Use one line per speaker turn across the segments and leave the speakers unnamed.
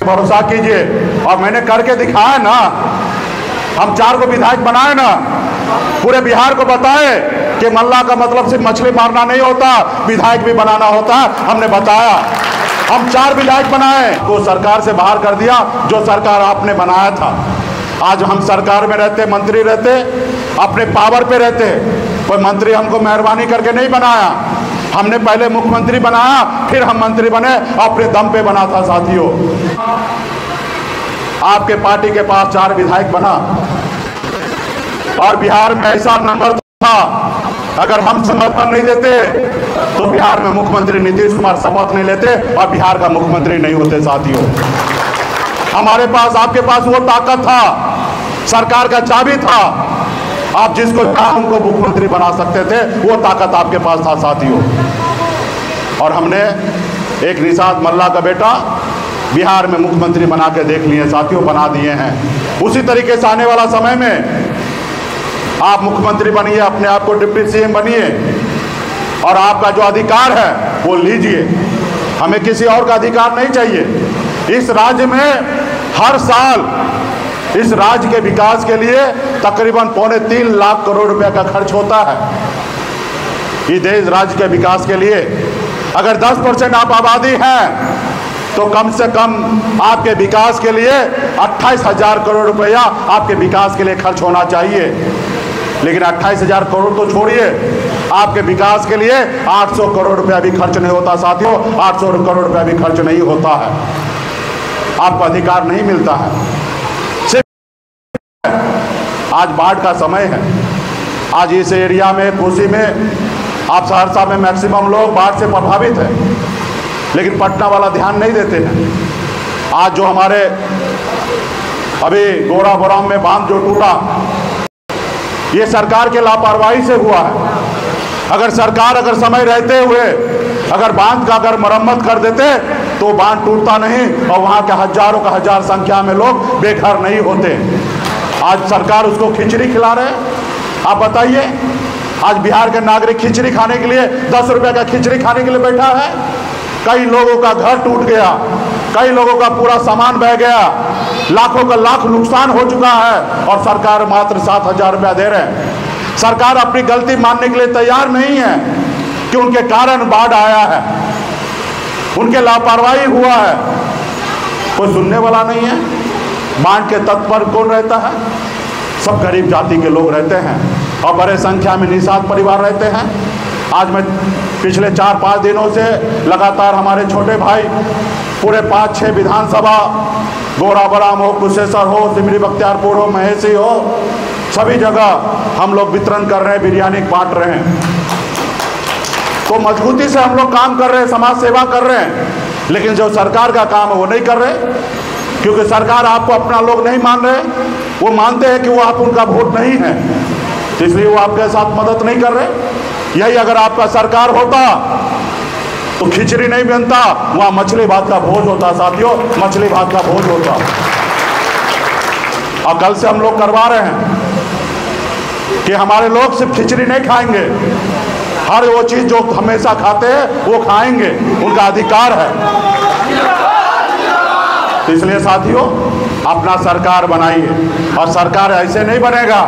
भरोसा कीजिए और मैंने करके दिखाया ना। हम 4 को विधायक बनाए ना, पूरे बिहार को बताए कि मल्ला का मतलब सिर्फ मछली मारना नहीं होता, विधायक भी बनाना होता है। हमने बताया, हम 4 विधायक बनाए, वो सरकार से बाहर कर दिया जो सरकार आपने बनाया था। आज हम सरकार में रहते, मंत्री रहते, अपने पावर पे रहते। कोई मंत्री हमको मेहरबानी करके नहीं बनाया, हमने पहले मुख्यमंत्री बनाया, फिर हम मंत्री बने, अपने दम पे बना था साथियों। आपके पार्टी के पास 4 विधायक बना और बिहार में ऐसा नंबर था, अगर हम समर्थन नहीं देते तो बिहार में मुख्यमंत्री नीतीश कुमार शपथ नहीं लेते और बिहार का मुख्यमंत्री नहीं होते साथियों। हमारे पास, आपके पास वो ताकत था, सरकार का चाबी था, आप जिसको चाहे उनको मुख्यमंत्री बना सकते थे, वो ताकत आपके पास था साथियों। और हमने एक निषाद मल्ला का बेटा बिहार में मुख्यमंत्री बना के देख लिए साथियों, बना दिए हैं। उसी तरीके से आने वाला समय में आप मुख्यमंत्री बनिए, अपने आप को डिप्टी सीएम बनिए और आपका जो अधिकार है वो लीजिए। हमें किसी और का अधिकार नहीं चाहिए। इस राज्य में हर साल इस राज्य के विकास के लिए तकरीबन 3.25 लाख करोड़ रुपए का खर्च होता है। इस देश राज्य के विकास के लिए अगर 10% आप आबादी हैं तो कम से कम आपके विकास के लिए 28,000 करोड़ रुपया आपके विकास के लिए खर्च होना चाहिए। लेकिन 28,000 करोड़ तो छोड़िए, आपके विकास के लिए 800 करोड़ रुपया भी खर्च नहीं होता साथियों, 800 करोड़ रुपया भी खर्च नहीं होता है। आपको अधिकार नहीं मिलता है। आज बाढ़ का समय है, आज इस एरिया में, कोसी में, आप सहरसा में मैक्सिमम लोग बाढ़ से प्रभावित हैं, लेकिन पटना वाला ध्यान नहीं देते हैं। आज जो हमारे अभी गोराबोराम में बांध जो टूटा, ये सरकार के लापरवाही से हुआ है। अगर सरकार अगर समय रहते हुए अगर बांध का अगर मरम्मत कर देते तो बांध टूटता नहीं और वहाँ के हजारों का हजार संख्या में लोग बेघर नहीं होते। आज सरकार उसको खिचड़ी खिला रहे हैं। आप बताइए, आज बिहार के नागरिक खिचड़ी खाने के लिए 10 रुपए का खिचड़ी खाने के लिए बैठा है। कई लोगों का घर टूट गया, कई लोगों का पूरा सामान बह गया, लाखों का लाख नुकसान हो चुका है और सरकार मात्र 7,000 रुपया दे रहे हैं। सरकार अपनी गलती मानने के लिए तैयार नहीं है कि उनके कारण बाढ़ आया है, उनके लापरवाही हुआ है। कोई सुनने वाला नहीं है। बाढ़ के तट पर कौन रहता है? सब गरीब जाति के लोग रहते हैं और बड़े संख्या में निषाद परिवार रहते हैं। आज मैं पिछले 4-5 दिनों से लगातार हमारे छोटे भाई पूरे 5-6 विधानसभा, गोराबोराम हो, कुशेश्वर हो, सिमरी बख्तियारपुर हो, महेशी हो, सभी जगह हम लोग वितरण कर रहे हैं, बिरयानी बांट रहे हैं। तो मजबूती से हम लोग काम कर रहे हैं, समाज सेवा कर रहे हैं, लेकिन जो सरकार का काम है वो नहीं कर रहे, क्योंकि सरकार आपको अपना लोग नहीं मान रहे। वो मानते हैं कि वो आप उनका वोट नहीं है, इसलिए वो आपके साथ मदद नहीं कर रहे। यही अगर आपका सरकार होता तो खिचड़ी नहीं बनता, वहाँ मछली भात का भोज होता साथियों, मछली भात का भोज होता। और कल से हम लोग करवा रहे हैं कि हमारे लोग सिर्फ खिचड़ी नहीं खाएंगे, हर वो चीज जो हमेशा खाते हैं वो खाएंगे, उनका अधिकार है। तो इसलिए साथियों, अपना सरकार बनाइए और सरकार ऐसे नहीं बनेगा।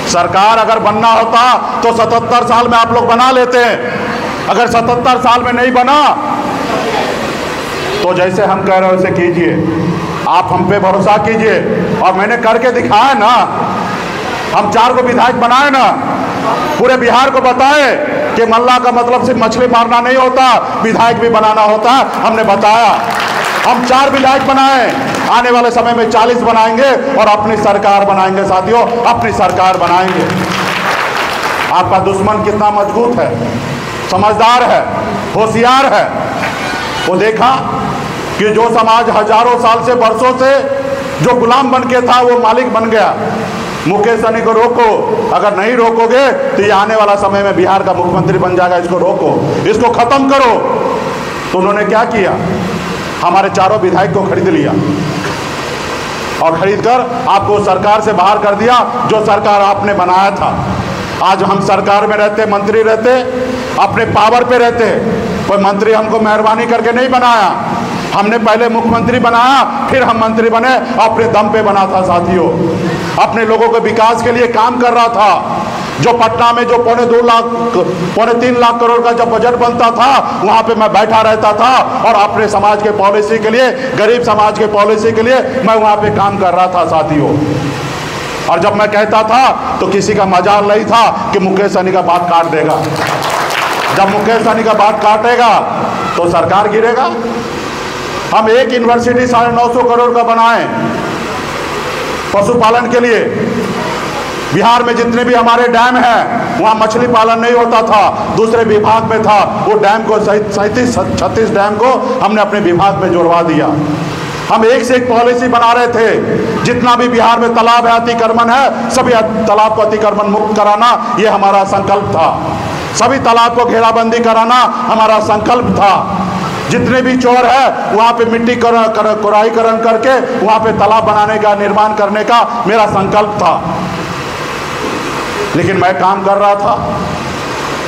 सरकार अगर बनना होता तो 77 साल में आप लोग बना लेते हैं। अगर 77 साल में नहीं बना तो जैसे हम कह रहे हैं वैसे कीजिए, आप हम पे भरोसा कीजिए और मैंने करके दिखाया ना। हम 4 को विधायक बनाए ना, पूरे बिहार को बताए कि मल्ला का मतलब सिर्फ मछली मारना नहीं होता, विधायक भी बनाना होता है। हमने बताया, हम 4 विधायक बनाए, आने वाले समय में 40 बनाएंगे और अपनी सरकार बनाएंगे साथियों, अपनी सरकार बनाएंगे। आपका दुश्मन कितना मजबूत है, समझदार है, होशियार है। वो देखा कि जो समाज हजारों साल से, वर्षों से जो गुलाम बन के था वो मालिक बन गया। मुकेश सहनी को रोको, अगर नहीं रोकोगे तो ये आने वाला समय में बिहार का मुख्यमंत्री बन जाएगा। इसको रोको, इसको खत्म करो। तो उन्होंने क्या किया? हमारे 4 विधायक को खरीद लिया और खरीदकर आपको सरकार से बाहर कर दिया जो सरकार आपने बनाया था। आज हम सरकार में रहते, मंत्री रहते, अपने पावर पे रहते। कोई मंत्री हमको मेहरबानी करके नहीं बनाया, हमने पहले मुख्यमंत्री बनाया, फिर हम मंत्री बने, अपने दम पे बना था साथियों। अपने लोगों के विकास के लिए काम कर रहा था। जो पटना में जो पौने 3 लाख करोड़ का जब बजट बनता था, वहां पे मैं बैठा रहता था और अपने समाज के पॉलिसी के लिए, गरीब समाज के पॉलिसी के लिए मैं वहां पे काम कर रहा था साथियों। और जब मैं कहता था तो किसी का मजाल नहीं था कि मुकेश सहनी का बात काट देगा। जब मुकेश सहनी का बात काटेगा तो सरकार गिरेगा। हम एक यूनिवर्सिटी 950 करोड़ का बनाए पशुपालन के लिए। बिहार में जितने भी हमारे डैम हैं, वहाँ मछली पालन नहीं होता था, दूसरे विभाग में था। वो डैम को 36 डैम को हमने अपने विभाग में जोड़वा दिया। हम एक से एक पॉलिसी बना रहे थे। जितना भी बिहार में तालाब है, अतिक्रमण है, सभी तालाब को अतिक्रमण मुक्त कराना ये हमारा संकल्प था। सभी तालाब को घेराबंदी कराना हमारा संकल्प था। जितने भी चौर है वहाँ पे मिट्टी कोराईकरण करके वहाँ पे तालाब बनाने का, निर्माण करने का मेरा संकल्प था। लेकिन मैं काम कर रहा था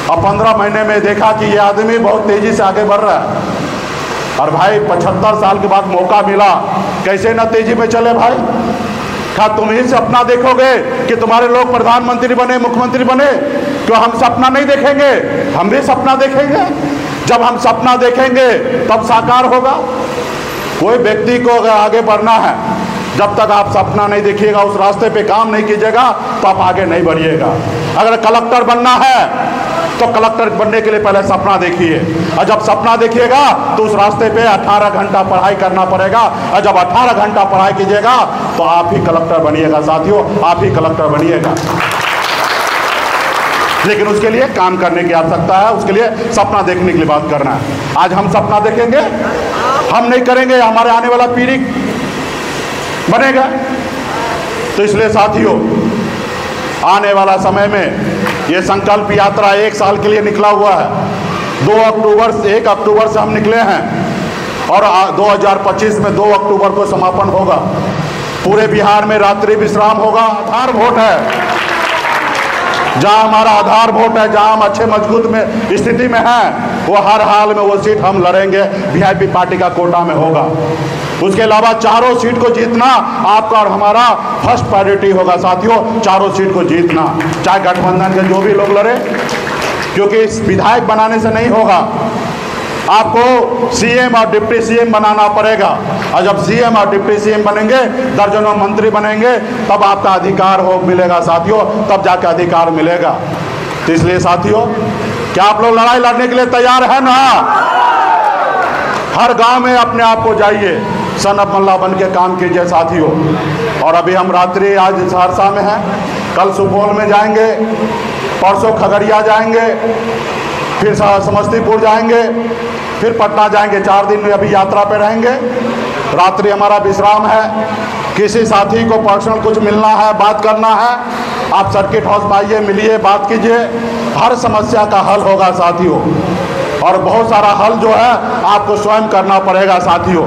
और 15 महीने में देखा कि ये आदमी बहुत तेजी से आगे बढ़ रहा है। और भाई 75 साल के बाद मौका मिला, कैसे ना तेजी में चले भाई। क्या तुम ही सपना देखोगे कि तुम्हारे लोग प्रधानमंत्री बने, मुख्यमंत्री बने? क्यों हम सपना नहीं देखेंगे? हम भी सपना देखेंगे। जब हम सपना देखेंगे तब साकार होगा। कोई व्यक्ति को अगर आगे बढ़ना है, जब तक आप सपना नहीं देखिएगा, उस रास्ते पे काम नहीं कीजिएगा तो आप आगे नहीं बढ़िएगा। अगर कलेक्टर बनना है तो कलेक्टर बनने के लिए पहले सपना देखिए, और जब सपना देखिएगा तो उस रास्ते पे 18 घंटा पढ़ाई करना पड़ेगा। और जब 18 घंटा पढ़ाई कीजिएगा तो आप ही कलेक्टर बनिएगा साथियों, आप ही कलेक्टर बनिएगा। लेकिन उसके लिए काम करने की आवश्यकता है, उसके लिए सपना देखने के लिए बात करना है। आज हम सपना देखेंगे, हम नहीं करेंगे, हमारे आने वाला पीढ़ी बनेगा। तो इसलिए साथियों, आने वाला समय में ये संकल्प यात्रा 1 साल के लिए निकला हुआ है। 1 अक्टूबर से हम निकले हैं और 2025 में 2 अक्टूबर को समापन होगा। पूरे बिहार में रात्रि विश्राम होगा। आधार वोट है, जहां हमारा आधार वोट है, जहां हम अच्छे मजबूत में स्थिति में हैं, वो हर हाल में वो सीट हम लड़ेंगे। वीआईपी पार्टी का कोटा में होगा। उसके अलावा चारों सीट को जीतना आपका और हमारा फर्स्ट प्रायोरिटी होगा साथियों। चारों सीट को जीतना, चाहे गठबंधन के जो भी लोग लड़े, क्योंकि इस विधायक बनाने से नहीं होगा। आपको सीएम और डिप्टी सीएम बनाना पड़ेगा, और जब सीएम और डिप्टी सीएम बनेंगे, दर्जनों मंत्री बनेंगे, तब आपका अधिकार मिलेगा साथियों, तब जाकर अधिकार मिलेगा। तो इसलिए साथियों, क्या आप लोग लड़ाई लड़ने के लिए तैयार हैं ना? हर गांव में अपने आप को जाइए, सन ऑफ मल्ला बन के काम कीजिए साथियों। और अभी हम रात्रि आज सहरसा में हैं, कल सुपौल में जाएंगे, परसों खगड़िया जाएंगे, फिर समस्तीपुर जाएंगे, फिर पटना जाएंगे। 4 दिन में अभी यात्रा पे रहेंगे। रात्रि हमारा विश्राम है। किसी साथी को पर्सनल कुछ मिलना है, बात करना है, आप सर्किट हाउस में आइए, मिलिए, बात कीजिए। हर समस्या का हल होगा साथियों, और बहुत सारा हल जो है आपको स्वयं करना पड़ेगा साथियों।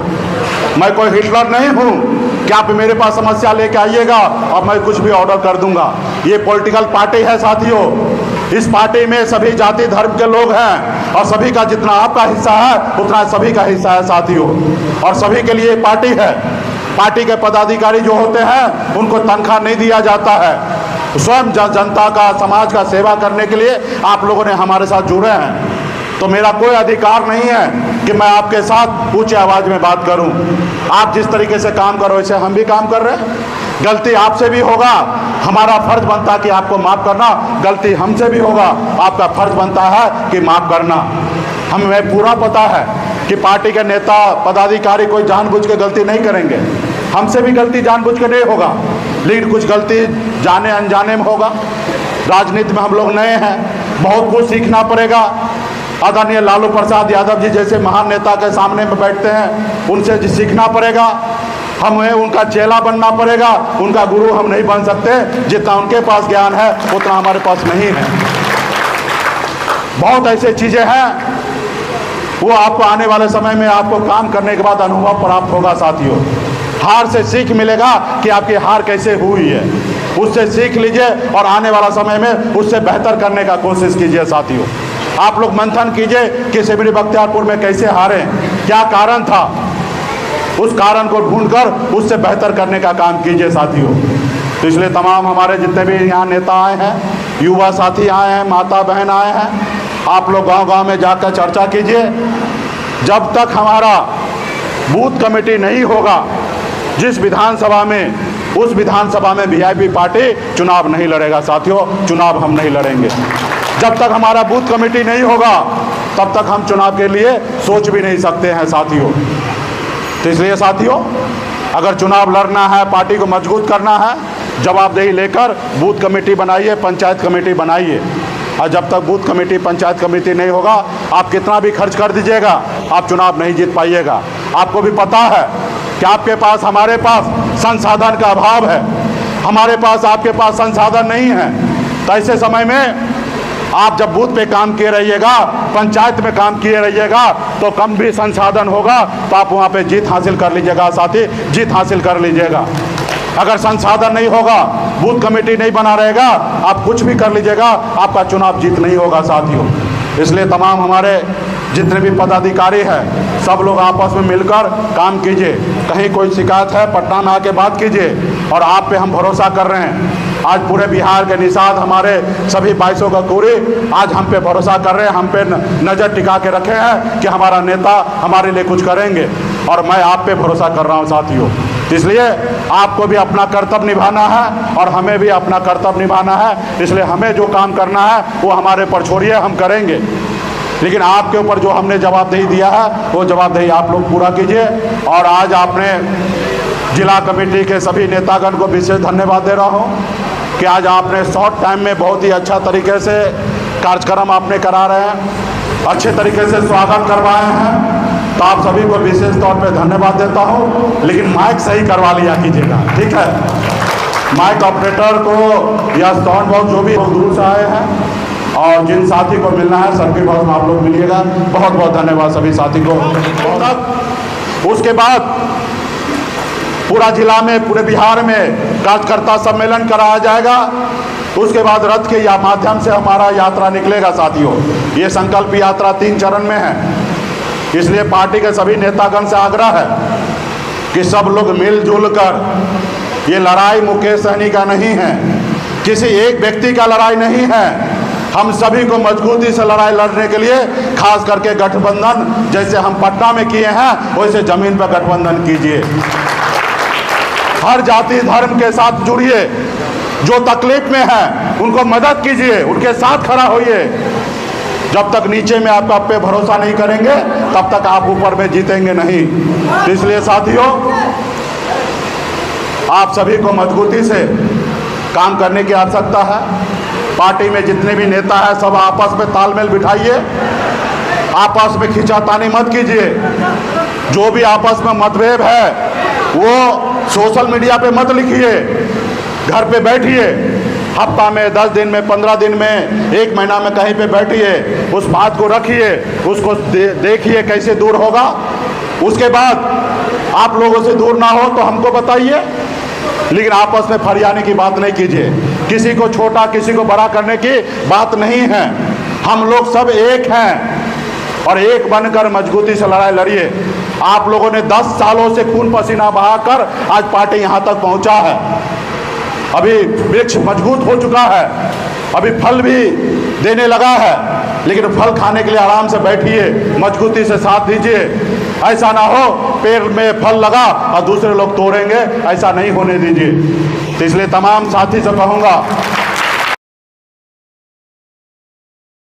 मैं कोई हिटलर नहीं हूँ कि आप मेरे पास समस्या लेके आइएगा और मैं कुछ भी ऑर्डर कर दूंगा। ये पॉलिटिकल पार्टी है साथियों। इस पार्टी में सभी जाति धर्म के लोग हैं, और सभी का जितना आपका हिस्सा है उतना सभी का हिस्सा है साथियों। और सभी के लिए पार्टी है। पार्टी के पदाधिकारी जो होते हैं उनको तनख्वाह नहीं दिया जाता है। स्वयं जनता का, समाज का सेवा करने के लिए आप लोगों ने हमारे साथ जुड़े हैं। तो मेरा कोई अधिकार नहीं है कि मैं आपके साथ ऊंची आवाज में बात करूं। आप जिस तरीके से काम करो वैसे हम भी काम कर रहे हैं। गलती आपसे भी होगा, हमारा फर्ज बनता कि आपको माफ करना। गलती हमसे भी होगा, आपका फर्ज बनता है कि माफ करना। हमें पूरा पता है कि पार्टी के नेता पदाधिकारी कोई जानबूझ के गलती नहीं करेंगे। हमसे भी गलती जानबूझ के नहीं होगा, लेकिन कुछ गलती जाने अनजाने में होगा। राजनीति में हम लोग नए हैं, बहुत कुछ सीखना पड़ेगा। आदरणीय लालू प्रसाद यादव जी जैसे महान नेता के सामने में बैठते हैं, उनसे सीखना पड़ेगा। हमें उनका चेला बनना पड़ेगा, उनका गुरु हम नहीं बन सकते। जितना उनके पास ज्ञान है उतना हमारे पास नहीं है। बहुत ऐसे चीज़ें हैं, वो आपको आने वाले समय में आपको काम करने के बाद अनुभव प्राप्त होगा साथियों। हार से सीख मिलेगा कि आपकी हार कैसे हुई है, उससे सीख लीजिए और आने वाला समय में उससे बेहतर करने का कोशिश कीजिए साथियों। आप लोग मंथन कीजिए कि सिमरी बख्तियारपुर में कैसे हारे, क्या कारण था। उस कारण को ढूंढकर उससे बेहतर करने का काम कीजिए साथियों। तो इसलिए तमाम हमारे जितने भी यहाँ नेता आए हैं, युवा साथी आए हैं, माता बहन आए हैं, आप लोग गांव-गांव में जाकर चर्चा कीजिए। जब तक हमारा बूथ कमेटी नहीं होगा जिस विधानसभा में, उस विधानसभा में वीआईपी पार्टी चुनाव नहीं लड़ेगा साथियों, चुनाव हम नहीं लड़ेंगे। जब तक हमारा बूथ कमेटी नहीं होगा तब तक हम चुनाव के लिए सोच भी नहीं सकते हैं साथियों। तो इसलिए साथियों, अगर चुनाव लड़ना है, पार्टी को मजबूत करना है, जवाबदेही लेकर बूथ कमेटी बनाइए, पंचायत कमेटी बनाइए। और जब तक बूथ कमेटी, पंचायत कमेटी नहीं होगा, आप कितना भी खर्च कर दीजिएगा, आप चुनाव नहीं जीत पाइएगा। आपको भी पता है कि आपके पास, हमारे पास संसाधन का अभाव है, हमारे पास, आपके पास संसाधन नहीं है। तो ऐसे समय में आप जब बूथ पे काम किए रहिएगा, पंचायत में काम किए रहिएगा, तो कम भी संसाधन होगा तो आप वहाँ पे जीत हासिल कर लीजिएगा साथी, जीत हासिल कर लीजिएगा। अगर संसाधन नहीं होगा, बूथ कमेटी नहीं बना रहेगा, आप कुछ भी कर लीजिएगा, आपका चुनाव जीत नहीं होगा साथियों। इसलिए तमाम हमारे जितने भी पदाधिकारी हैं, सब लोग आपस में मिलकर काम कीजिए। कहीं कोई शिकायत है, पटना में आके बात कीजिए। और आप पे हम भरोसा कर रहे हैं। आज पूरे बिहार के निषाद हमारे सभी 2200 का कोरी आज हम पे भरोसा कर रहे हैं, हम पे नज़र टिका के रखे हैं कि हमारा नेता हमारे लिए कुछ करेंगे। और मैं आप पे भरोसा कर रहा हूँ साथियों। इसलिए आपको भी अपना कर्तव्य निभाना है और हमें भी अपना कर्तव्य निभाना है। इसलिए हमें जो काम करना है वो हमारे पर छोड़िए, हम करेंगे। लेकिन आपके ऊपर जो हमने जवाबदेही दिया है वो जवाबदेही आप लोग पूरा कीजिए। और आज आपने जिला कमेटी के सभी नेतागण को विशेष धन्यवाद दे रहा हूँ कि आज आपने शॉर्ट टाइम में बहुत ही अच्छा तरीके से कार्यक्रम आपने करा रहे हैं, अच्छे तरीके से स्वागत करवाए हैं। तो आप सभी को विशेष तौर पे धन्यवाद देता हूँ। लेकिन माइक सही करवा लिया कीजिएगा, ठीक है? माइक ऑपरेटर को या साउंड बॉक्स जो भी दूर से आए हैं और जिन साथी को मिलना है सर्किट बॉक्स में आप लोग मिलिएगा। बहुत बहुत धन्यवाद सभी साथी को। उसके बाद पूरा जिला में, पूरे बिहार में कार्यकर्ता सम्मेलन कराया जाएगा। उसके बाद रथ के या माध्यम से हमारा यात्रा निकलेगा साथियों। ये संकल्प यात्रा 3 चरण में है। इसलिए पार्टी के सभी नेतागण से आग्रह है कि सब लोग मिलजुल कर, ये लड़ाई मुकेश सहनी का नहीं है, किसी एक व्यक्ति का लड़ाई नहीं है। हम सभी को मजबूती से लड़ाई लड़ने के लिए, खास करके गठबंधन जैसे हम पटना में किए हैं वैसे जमीन पर गठबंधन कीजिए। हर जाति धर्म के साथ जुड़िए, जो तकलीफ में है उनको मदद कीजिए, उनके साथ खड़ा होइए। जब तक नीचे में आप पे भरोसा नहीं करेंगे तब तक आप ऊपर में जीतेंगे नहीं। तो इसलिए साथियों, आप सभी को मजबूती से काम करने की आवश्यकता है। पार्टी में जितने भी नेता हैं सब आपस में तालमेल बिठाइए, आपस में खींचातानी मत कीजिए। जो भी आपस में मतभेद है वो सोशल मीडिया पे मत लिखिए, घर पे बैठिए। हफ्ता में, 10 दिन में, 15 दिन में, 1 महीना में कहीं पे बैठिए, उस बात को रखिए, उसको देखिए कैसे दूर होगा। उसके बाद आप लोगों से दूर ना हो तो हमको बताइए, लेकिन आपस में फरियाने की बात नहीं कीजिए। किसी को छोटा, किसी को बड़ा करने की बात नहीं है। हम लोग सब एक हैं और एक बनकर मजबूती से लड़ाई लड़िए। आप लोगों ने 10 सालों से खून पसीना बहाकर आज पार्टी यहाँ तक पहुँचा है। अभी वृक्ष मजबूत हो चुका है, अभी फल भी देने लगा है, लेकिन फल खाने के लिए आराम से बैठिए, मजबूती से साथ दीजिए। ऐसा ना हो पेड़ में फल लगा और दूसरे लोग तोड़ेंगे, ऐसा नहीं होने दीजिए। तो इसलिए तमाम साथी से कहूँगा